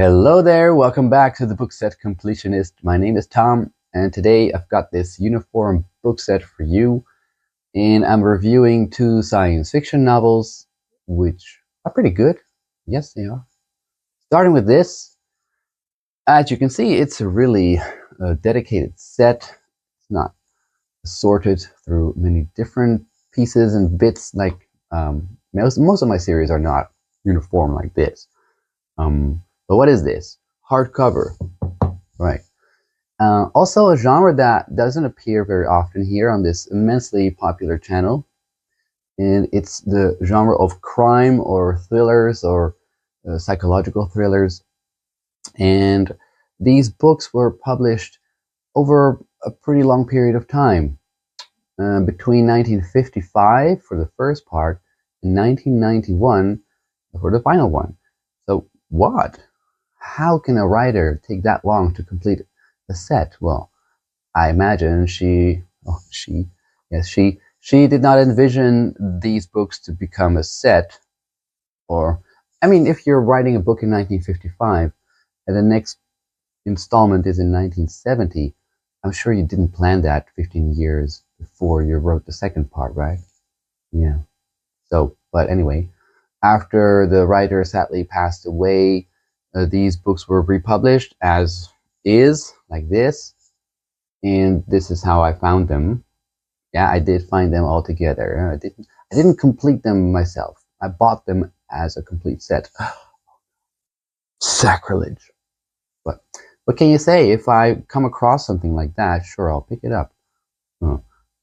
Hello there, welcome back to the book set Completionist. My name is Tom, and today I've got this uniform book set for you, and I'm reviewing two science fiction novels, which are pretty good. Yes, they are. Starting with this, as you can see, it's a really dedicated set. It's not sorted through many different pieces and bits like most of my series are not uniform like this. But what is this? Hardcover, right? Also a genre that doesn't appear very often here on this immensely popular channel. And it's the genre of crime or thrillers or psychological thrillers. And these books were published over a pretty long period of time. Between 1955 for the first part and 1991 for the final one. So what? How can a writer take that long to complete a set? Well, I imagine she did not envision these books to become a set. Or, I mean, if you're writing a book in 1955 and the next installment is in 1970, I'm sure you didn't plan that 15 years before you wrote the second part, right? Yeah. So, but anyway, after the writer sadly passed away, these books were republished as is, like this, and this is how I found them. Yeah, I did find them all together. I didn't complete them myself. I bought them as a complete set. Sacrilege. But what can you say? If I come across something like that, sure, I'll pick it up.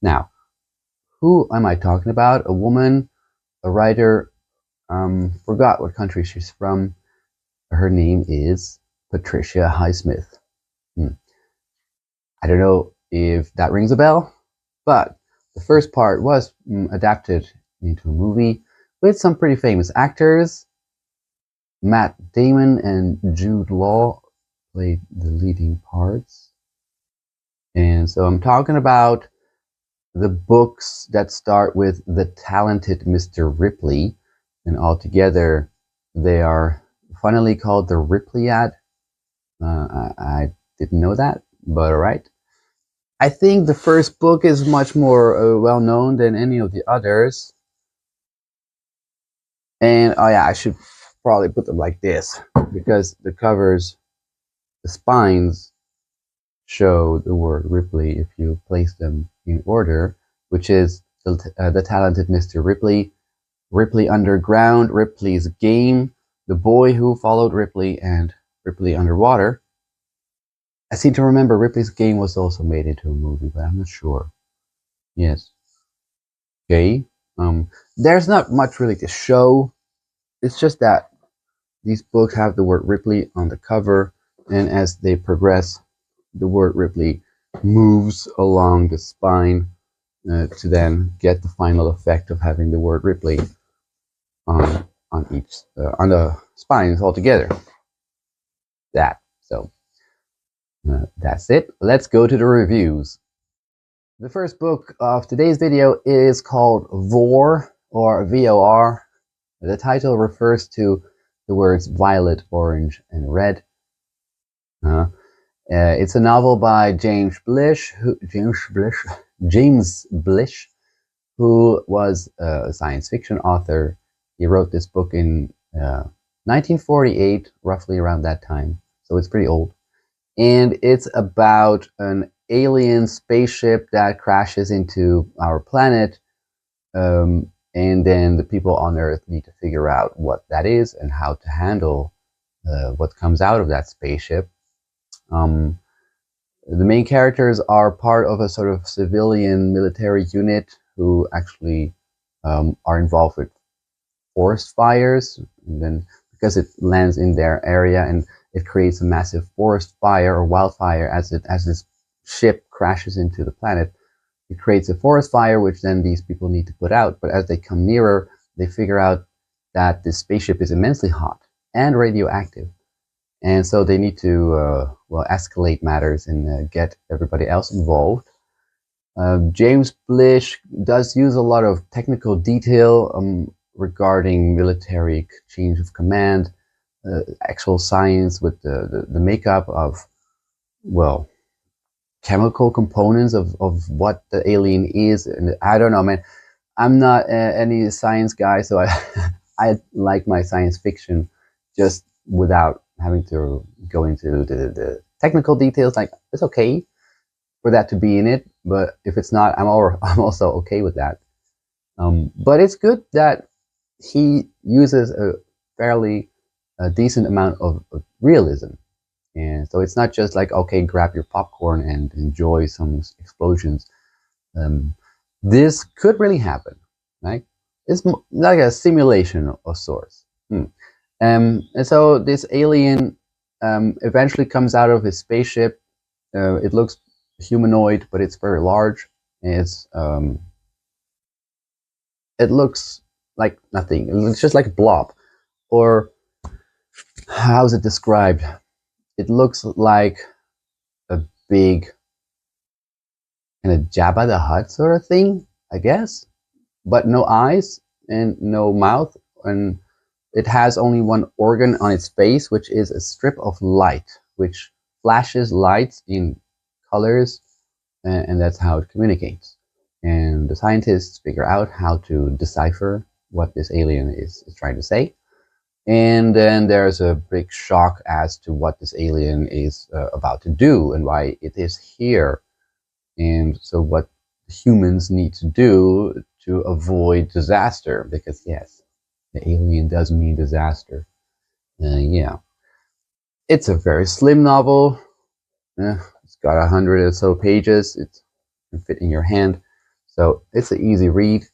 Now, who am I talking about? A woman, a writer, forgot what country she's from. Her name is Patricia Highsmith. I don't know if that rings a bell, but the first part was adapted into a movie with some pretty famous actors. Matt Damon and Jude Law played the leading parts. And so I'm talking about the books that start with The Talented Mr. Ripley, and altogether they are funnily called the Ripleyad. I didn't know that, but alright. I think the first book is much more well known than any of the others. And oh yeah, I should probably put them like this, because the covers, the spines, show the word Ripley if you place them in order, which is The Talented Mr. Ripley, Ripley Underground, Ripley's Game, The Boy Who Followed Ripley, and Ripley Underwater. I seem to remember Ripley's Game was also made into a movie, but I'm not sure. Yes. Okay. There's not much really to show. It's just that these books have the word Ripley on the cover, and as they progress, the word Ripley moves along the spine to then get the final effect of having the word Ripley on the spines altogether. That's it. Let's go to the reviews. The first book of today's video is called VOR, or VOR. The title refers to the words violet, orange, and red. It's a novel by James Blish, who was a science fiction author. He wrote this book in 1948, roughly around that time, so it's pretty old. And it's about an alien spaceship that crashes into our planet, and then the people on Earth need to figure out what that is and how to handle what comes out of that spaceship. The main characters are part of a sort of civilian military unit who actually are involved with forest fires, and then because it lands in their area and it creates a massive forest fire or wildfire as this ship crashes into the planet. It creates a forest fire, which then these people need to put out. But as they come nearer, they figure out that this spaceship is immensely hot and radioactive. And so they need to, escalate matters and get everybody else involved. James Blish does use a lot of technical detail regarding military change of command, actual science with the makeup of, well, chemical components of what the alien is. And I don't know, man. I'm not any science guy, so I I like my science fiction just without having to go into the technical details. Like, it's okay for that to be in it, but if it's not, I'm also okay with that. But it's good that he uses a fairly decent amount of realism. And so it's not just like, okay, grab your popcorn and enjoy some explosions. Um, this could really happen, right? It's like a simulation of sorts. And so this alien eventually comes out of his spaceship. It looks humanoid, but it's very large. It looks like nothing. It looks just like a blob. Or how's it described? It looks like a big kind of Jabba the Hutt sort of thing, I guess, but no eyes and no mouth, and it has only one organ on its face, which is a strip of light, which flashes lights in colors, and that's how it communicates. And the scientists figure out how to decipher what this alien is trying to say. And then there's a big shock as to what this alien is about to do and why it is here. And so what humans need to do to avoid disaster, because yes, the alien does mean disaster. Yeah. It's a very slim novel. It's got 100 or so pages. It can fit in your hand. So it's an easy read.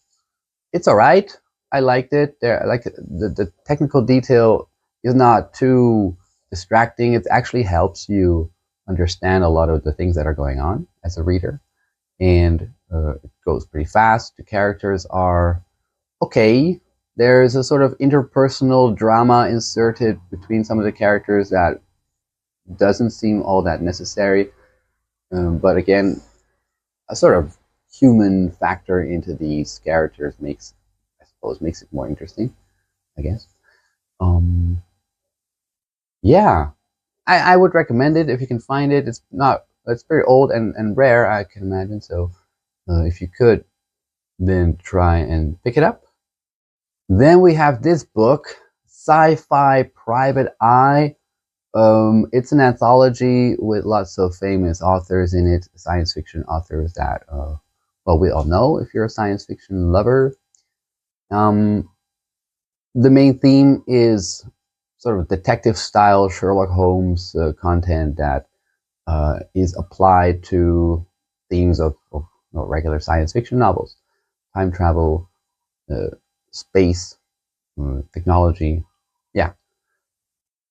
It's all right. I liked it. Like the technical detail is not too distracting. It actually helps you understand a lot of the things that are going on as a reader. And it goes pretty fast. The characters are okay. There's a sort of interpersonal drama inserted between some of the characters that doesn't seem all that necessary. But again, a sort of human factor into these characters makes it more interesting, I guess. Yeah, I would recommend it if you can find it. It's very old and rare, I can imagine. So if you could, then try and pick it up. Then we have this book, Sci-Fi Private Eye. It's an anthology with lots of famous authors in it, science fiction authors that, well, we all know if you're a science fiction lover. The main theme is sort of detective style Sherlock Holmes content that is applied to themes of regular science fiction novels, time travel, space, technology. Yeah.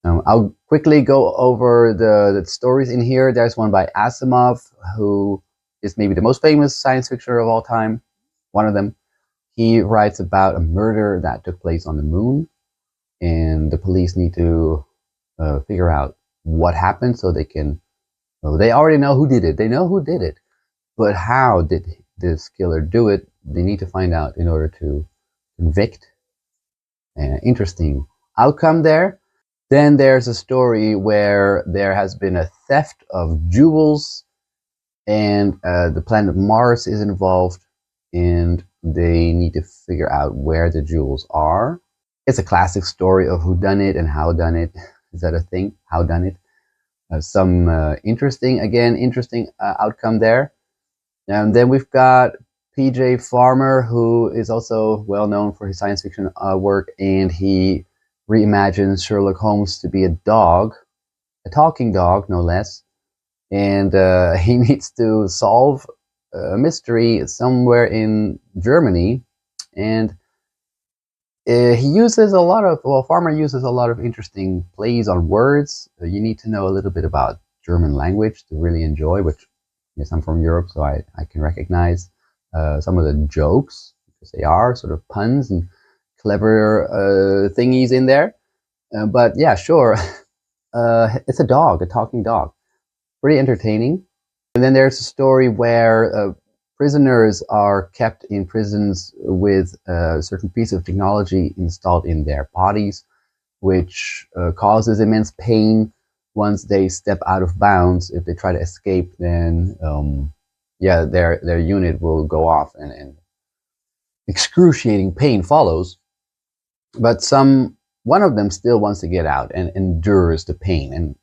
I'll quickly go over the stories in here. There's one by Asimov, who is maybe the most famous science fictioner of all time. One of them. He writes about a murder that took place on the moon, and the police need to figure out what happened so they can. Well, they already know who did it. They know who did it, but how did this killer do it? They need to find out in order to convict. Interesting outcome there. Then there's a story where there has been a theft of jewels, and the planet Mars is involved, and they need to figure out where the jewels are. It's a classic story of who done it and how done it. Is that a thing? How done it? Some interesting outcome there. And then we've got P.J. Farmer, who is also well known for his science fiction work, and he reimagines Sherlock Holmes to be a dog, a talking dog, no less. And he needs to solve a mystery somewhere in Germany. And he uses a lot of, well, Farmer uses a lot of interesting plays on words. You need to know a little bit about German language to really enjoy, which, yes, I'm from Europe, so I can recognize some of the jokes, because they are sort of puns and clever thingies in there. But yeah, sure. It's a dog, a talking dog. Pretty entertaining. And then there's a story where prisoners are kept in prisons with a certain piece of technology installed in their bodies. which causes immense pain once they step out of bounds. If they try to escape, then yeah, their unit will go off, and excruciating pain follows. But one of them still wants to get out and endures the pain, and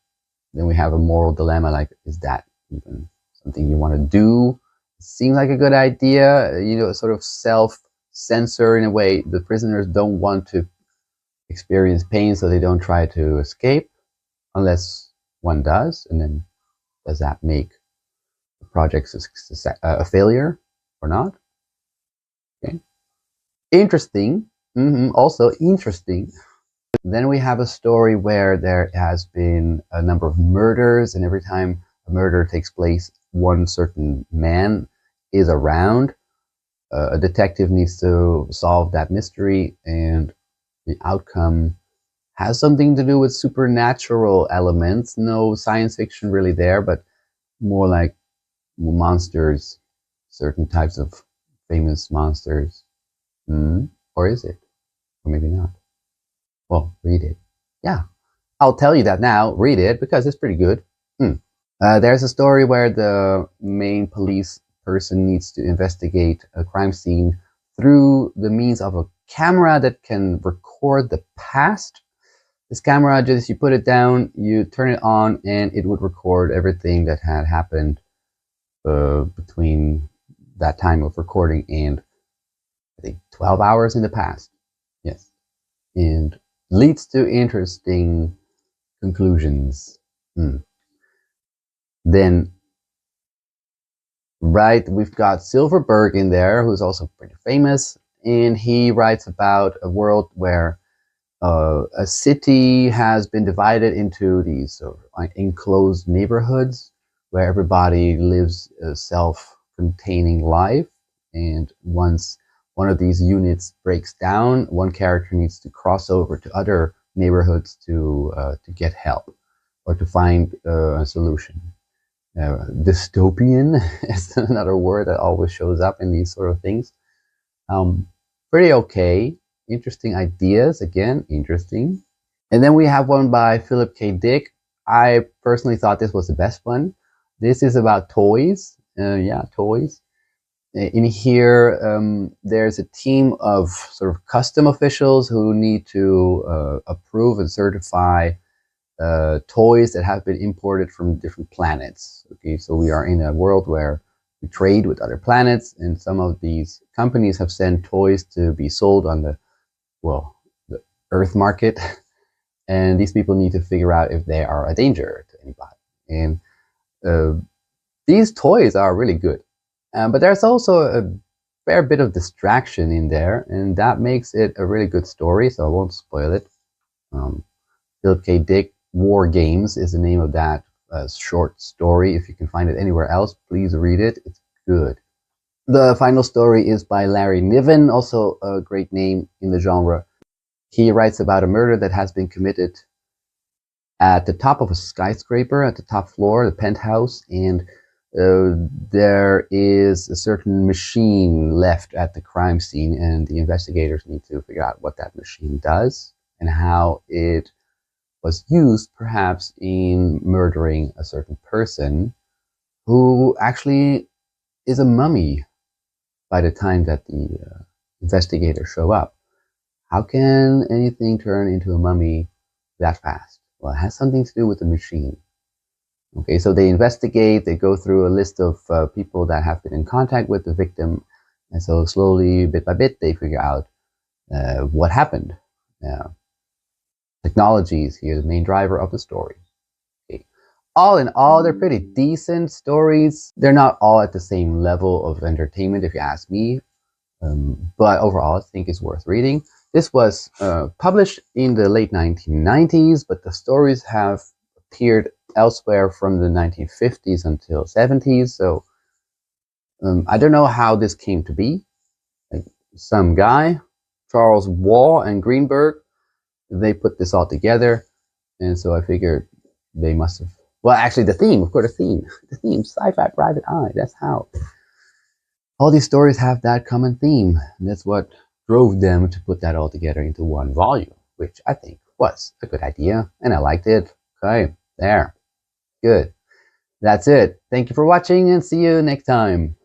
then we have a moral dilemma, like, is that even something you want to do? It seems like a good idea, you know, sort of self-censor in a way. The prisoners don't want to experience pain, so they don't try to escape unless one does. And then does that make the project a failure or not? Okay. Interesting. Also interesting. Then we have a story where there has been a number of murders, and every time a murder takes place, one certain man is around. A detective needs to solve that mystery, and the outcome has something to do with supernatural elements. No science fiction really there, but more like monsters, certain types of famous monsters. Or is it? Or maybe not. Well, read it. Yeah, I'll tell you that now. Read it, because it's pretty good. There's a story where the main police person needs to investigate a crime scene through the means of a camera that can record the past. This camera, just you put it down, you turn it on, and it would record everything that had happened between that time of recording and, I think, 12 hours in the past. Yes. And leads to interesting conclusions. Then, right, we've got Silverberg in there, who's also pretty famous, and he writes about a world where a city has been divided into these sort of like enclosed neighborhoods where everybody lives a self-containing life, and once one of these units breaks down, one character needs to cross over to other neighborhoods to get help or to find a solution. Dystopian is another word that always shows up in these sort of things. Pretty okay. Interesting ideas, again, interesting. And then we have one by Philip K. Dick. I personally thought this was the best one. This is about toys. Yeah, toys. In here, there's a team of sort of custom officials who need to approve and certify toys that have been imported from different planets. Okay, so we are in a world where we trade with other planets, and some of these companies have sent toys to be sold on the Earth market, and these people need to figure out if they are a danger to anybody. And these toys are really good, but there's also a fair bit of distraction in there, and that makes it a really good story, so I won't spoil it. Philip K. Dick, War Games is the name of that short story. If you can find it anywhere else, please read it. It's good. The final story is by Larry Niven, also a great name in the genre. He writes about a murder that has been committed at the top of a skyscraper, at the top floor, the penthouse, and there is a certain machine left at the crime scene, and the investigators need to figure out what that machine does and how it was used, perhaps, in murdering a certain person who actually is a mummy by the time that the investigators show up. How can anything turn into a mummy that fast? Well, it has something to do with the machine. Okay, so they investigate, they go through a list of people that have been in contact with the victim, and so slowly, bit by bit, they figure out what happened. Technology is here the main driver of the story. Okay. All in all, they're pretty decent stories. They're not all at the same level of entertainment, if you ask me, but overall, I think it's worth reading. This was published in the late 1990s, but the stories have appeared elsewhere from the 1950s until 70s. So I don't know how this came to be. Like, some guy, Charles Waugh and Greenberg, they put this all together, and so I figured they must have. Well, actually, the theme, sci-fi private eye. That's how all these stories have that common theme, and that's what drove them to put that all together into one volume, which I think was a good idea and I liked it. Okay, there. Good. That's it. Thank you for watching and see you next time.